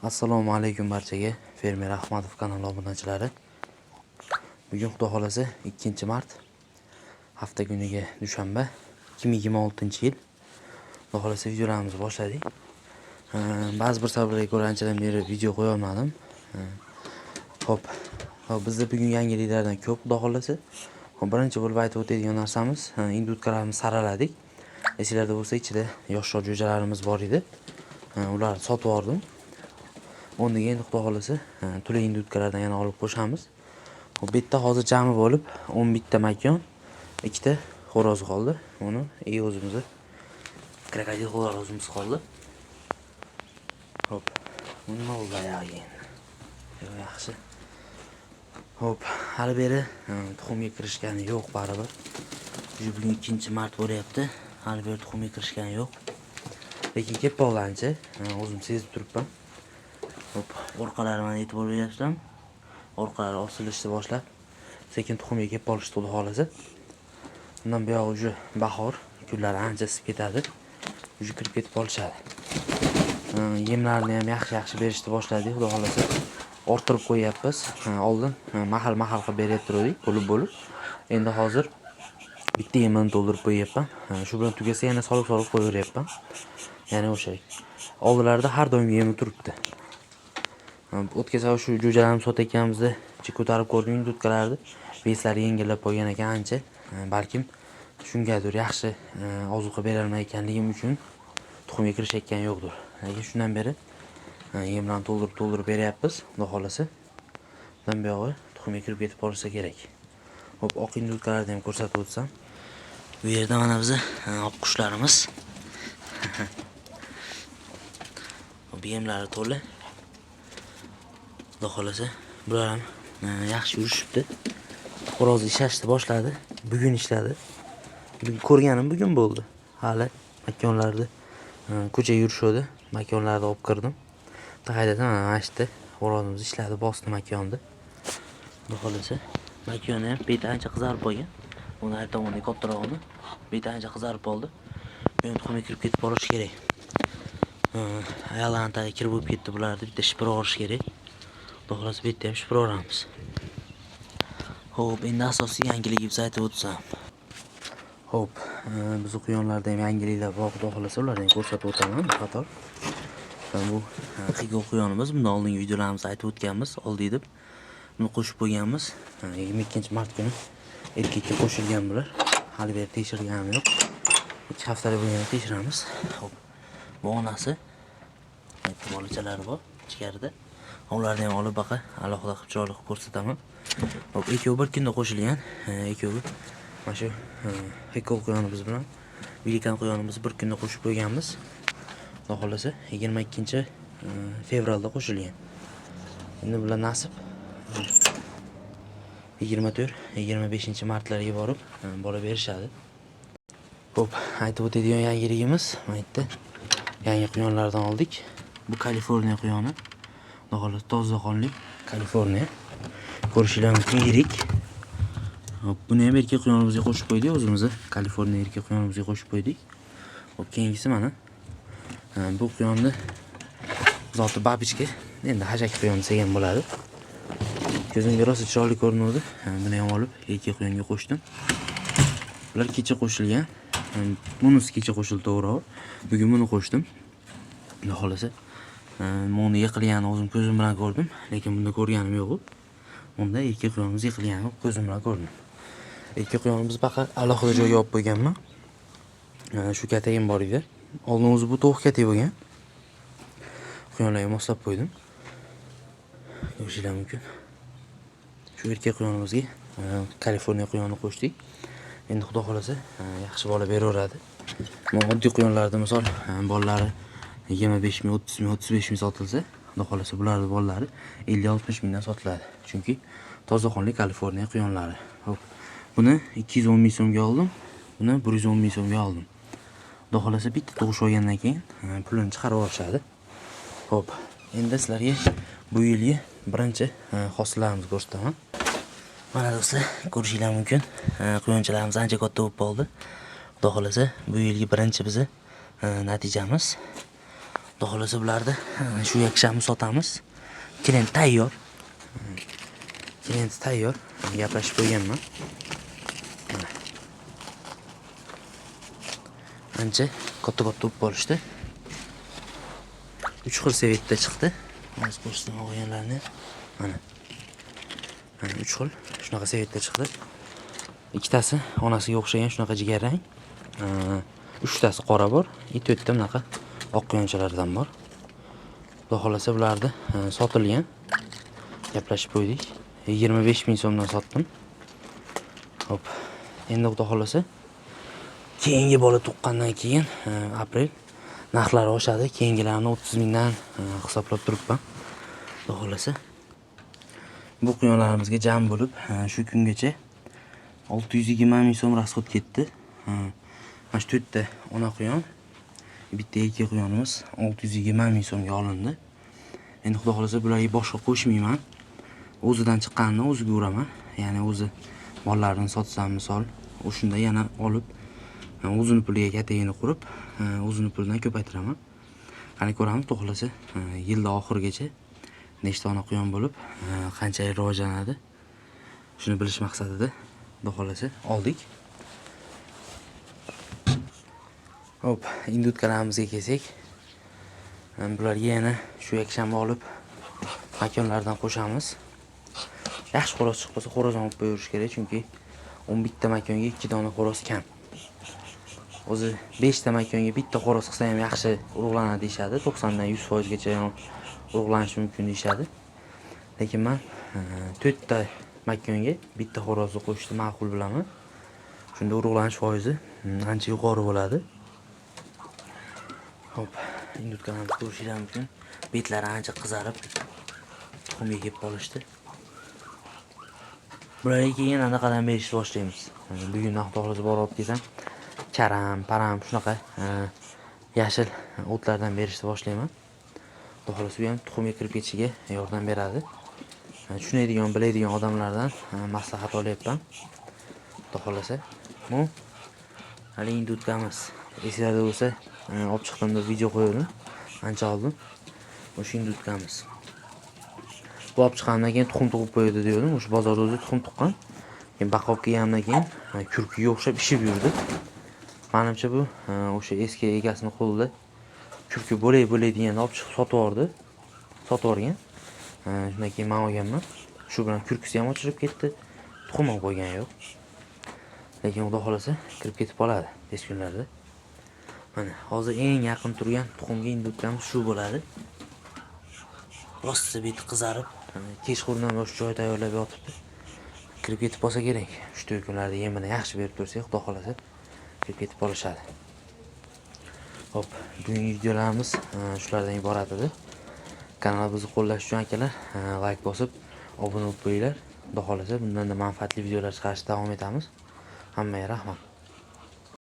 Assalomu alaykum barchaga. Fermer Ahmadov kanali obunachilari. Bugun xudo xolasa 2-mart hafta kuniga dushanba 2026-yil. Xudo xolasa videolarimizni boshladik. Ba'zi bir sabablarga ko'ra anchadan beri video qo'ya olmadim. Xo'p, bizda bugun yangiliklardan ko'p xudo xolasa. Birinchi bo'lib aytib o'tadigan narsamiz, indutkalarimizni saraladik. Esinglarda bo'lsa, ichida yoshroq jo'jalarimiz bor edi. Ularni sotib oldim. O'rniga endi xudo xolasa tula indutkalardan yana olib qo'shamiz. Bu yerda hozir jami bo'lib 11 ta makon, 2 ta xo'roz qoldi. Uni o'zimizni krokodil xo'rozimiz qoldi. Hop. Nima bo'ldi ayog'i? Yaxshi. Hop, hali beri tuxumga kirishgani yo'q baribir. Bugun 2-mart bo'lyapti. Hali beri tuxumga kirishgani yo'q. Lekin kelib qolgancha o'zim sezib turibman. Hop, orqalari mana e'tibor beryapsizmi? Orqalari osilishni boshlab, sekin tuxumga kelib qolishdi xudo xolasa. Bundan buyog'i уже bahor kunlari ancha isib ketadi. Уже kirib ketib qolishadi. Yemlarni ham yaxshi berishni boshladik xudo xolasa. Orttirib qo'yapmiz. Oldin mahal qilib berib turdik, bo'lib. Endi hozir bitta yemni to'ldirib qo'yapman. Shu bilan tugasa yana solib qo'yaveryapman. Ya'ni o'sha oldilarda har doim yemi turibdi. O'tgan safar shu jo'jalarni sotayotganimizda ko'tarib ko'rdim indutkalarni. Beslari yengillab qo'ygan ekan ancha. Balkim shungadir yaxshi ozuqa bera olmayotganligim uchun tuxumga kirishayotgan yo'qdir. Lekin shundan beri yemlarni to'ldirib beryapmiz, xudo xolasa. Bundan buyog'i tuxumga kirib ketib qolsa kerak. Hop, oq indutkalarni ham ko'rsatib o'tsam. Bu yerda mana biz oq qushlarimiz. Bu yemlari to'la. Xudo xolasa, bular ham yaxshi yurishibdi. Xo'roz ishlashni boshladi. Bugun ishladi. Ko'rganim bugun bo'ldi. Hali makonlarda ko'cha yurishdi. Makonlarda olib kirdim. Qaydadan mana ishda xo'rozimiz ishladi, bosdi makonni. Xudo xolasa, makonni ham beti ancha qizarib qolgan. Uni aytaman, kattarog'ini beti ancha qizarib qoldi. Men tuxumga kirib ketib qolish kerak. Ayollarning tagiga kirib bo'lib ketdi bularni, bitta shipira olish kerak. Xudo xolasa bu yerda ham shipira olamiz. Xo'p, endi asosiy yangiligimizni aytib o'tsam. Xo'p, biz quyonlarda ham yangiliklar bor, xudo xolasa ularni ko'rsatib o'taman qator. Bu xigol quyonimiz, bundan oldingi videolarimizda aytib o'tganmiz, oldi deb. Buni qo'shib qo'yganmiz. 22-mart kuni erkakka qo'shilgan bular. Hali beri tekshirganim yo'q. 2 haftalik bo'lganda tekshiramiz. Xo'p, bu onasi, bolachalari bor ichkarida. Ularni ham olib baqa alohida qilib chiroyli qilib ko'rsataman. Hop, ikkovi bir kunda qo'shilgan. Ikkovi mana shu xigol quyonimiz bilan Velikan quyonimizni bir kunda qo'shib qo'yganmiz. Xudo xolasa 22-fevralda qo'shilgan. Endi bular nasib 24-25-martlarga borib bola berishadi. Xo'p, aytib o'tadigan yangiligimiz mana yerda yangi quyonlardan oldik. Bu Kaliforniya quyoni. Xudo xolasa toza qonli Kaliforniya. Ko'rishingiz mumkin, yirik. Hop, buni ham erkak quyonimizga qo'shib qo'ydik, o'zimizni Kaliforniya erkak quyonimizga qo'shib qo'ydik. Hop, keyingisi mana. Bu quyonni zoti babichka, endi hajak quyon degan bo'ladi. Ko'zimga rosa chiroyli ko'rinadi. Buni ham olib erkak quyonga qo'shdim. Bular kecha qo'shilgan. Bunisi kecha qo'shildi to'g'ri. Bugun buni qo'shdim. Xudo xolasa, buni yiqilganini o'zim ko'zim bilan ko'rdim, lekin bunda ko'rganim yo'q. Bunda erkak quyonimiz yiqilganini ko'zim bilan ko'rdim. Erkak quyonimiz baqa alohida joyga olib qo'yganman. Shu katagim bor edi. Oldin o'zi bu to'q katak bo'lgan. Quyonlarga moslab qo'ydim. Ko'rishingiz mumkin. Shu erkak quyonimizga Kaliforniya quyonini qo'shdik. Endi xudo xolasa yaxshi bola beraveradi. Mana oddiy quyonlarda misol bolalari 25 ming, 30 ming, 35 ming sotilsa, xudo xolasa bularning bolalari 50-60 mingdan sotiladi. Chunki toza qonli Kaliforniya quyonlari. Xo'p, buni 210 ming so'mga oldim. Buni 110 ming so'mga oldim. Xudo xolasa bitta tug'ish olgandan keyin pulini chiqarib olishadi. Xo'p, endi sizlarga bu yilgi birinchi hosillarimizni ko'rsataman. Mana do'stlar, ko'rishingiz mumkin. Quyonchalarimiz ancha katta bo'lib qoldi. Xudo xolasa bu yilgi birinchi bizi natijamiz. Xudo xolasa bularni shu yakshanba sotamiz. Klient tayyor. Klient tayyor. Gaplashib qo'yganman. Ancha katta-katta bo'lib qolishdi. 3 xil sevetda chiqdi. Hozir ko'rsatib olganlarni. Mana. 3 xil shunaqa sevetda chiqdi. Ikkitasi onasiga o'xshagan shunaqa jigarrang. 3tasi qora bor, 4ta bunaqa oq quyonchalardan bor. Xudo xolasa bularni sotilgan. Gaplashib qo'ydik. 25 ming so'mdan sotdim. Hop. Endi xudo xolasa keyingi bola tuqqandan keyin aprel narxlari oshadi. Keyingilarni 30 mingdan hisoblab turibman. Xudo xolasa bu quyonlarimizga jam bo'lib shu kungacha 620 ming so'm rasxod ketdi. Mana shu 4 ta ona quyon, bitta ikki quyonimiz 620 ming so'mga olindi. Endi xudo xolasa bularga boshqa qo'shmayman. O'zidan chiqqanini o'ziga uraman. Ya'ni o'zi mollarini sotsam misol, o'shunda yana olib o'zini puliga katagini qurib, o'zini pulidan ko'paytiraman. Qani ko'ramiz, xudo xolasa yilda oxirigacha nechta ona quyon bo'lib, qanchalik rivojlanadi. Shuni bilish maqsadida xudo xolasa oldik. Hop, indutkalamizga kelsak, bularga yana shu yakshanba olib makonlardan qo'shamiz. Yaxshi xo'roz chiqsa xo'roz olib qo'yish kerak, chunki 11 ta makonga 2 dona xo'roz kam. O'zi 5 ta makonga bitta xo'roz qilsa ham yaxshi urug'lanadi deyshadi. 90 dan 100% gacha urug'lanishi mumkin deyshadi. Lekin men 4 ta makonga bitta xo'rozni qo'shishni ma'qul bilaman. Shunda urug'lanish foizi ancha yuqori bo'ladi. Hop, indutkalarni ko'rishingiz mumkin. Betlari ancha qizarib, tuxumga kelib qolishdi. Bularga keyin anaqadan berishni boshlaymiz. Bugun xudo xolasa borib kelsam, karam, param shunaqa yashil o'tlardan berishni boshlayman. Xudo xolasa bu ham tuxumga kirib ketishiga yordam beradi. Tushunadigan, biladigan odamlardan maslahat olyapman. Xudo xolasa bu hali indutkamiz. Esingizda bo'lsa, olib chiqdim deb video qo'ydim. Ancha oldin. O'sha indutkamiz. Bu olib chiqqandan keyin tuxum tug'ib qo'yadi dedim. O'sha bozorda o'zi tuxum tuqqan. Keyin baqa olib kelgandan keyin kurkiga o'xshab ishib yurdi. Menimcha bu o'sha eski egasini qo'lida kurki bo'lay degan olib chiqib sotib yuborgan. Shundan keyin men olganman. Shu bilan kurkisi ham ochilib ketdi. Tuxum ham qo'ygan yo'q. Lekin xudo xolasa kirib ketib qoladi tez kunlarda. Mana hozir eng yaqin turgan tuxumga indutkamiz shu bo'ladi. Rosti beti qizarib, kechqurundan bosh joy tayyorlab yotibdi. Kirib ketib qolsa kerak. Shu kunlarda yemini yaxshi berib tursak, xudo xolasa kirib ketib qolishadi. Hop, bugungi videolarimiz shulardan iborat edi. Kanalimizni qo'llash uchun akalar, like bosib, obuna bo'lib qo'yinglar. Xudo xolasa bundan da manfaatli videolar chiqarishda davom etamiz. Hammaga rahmat.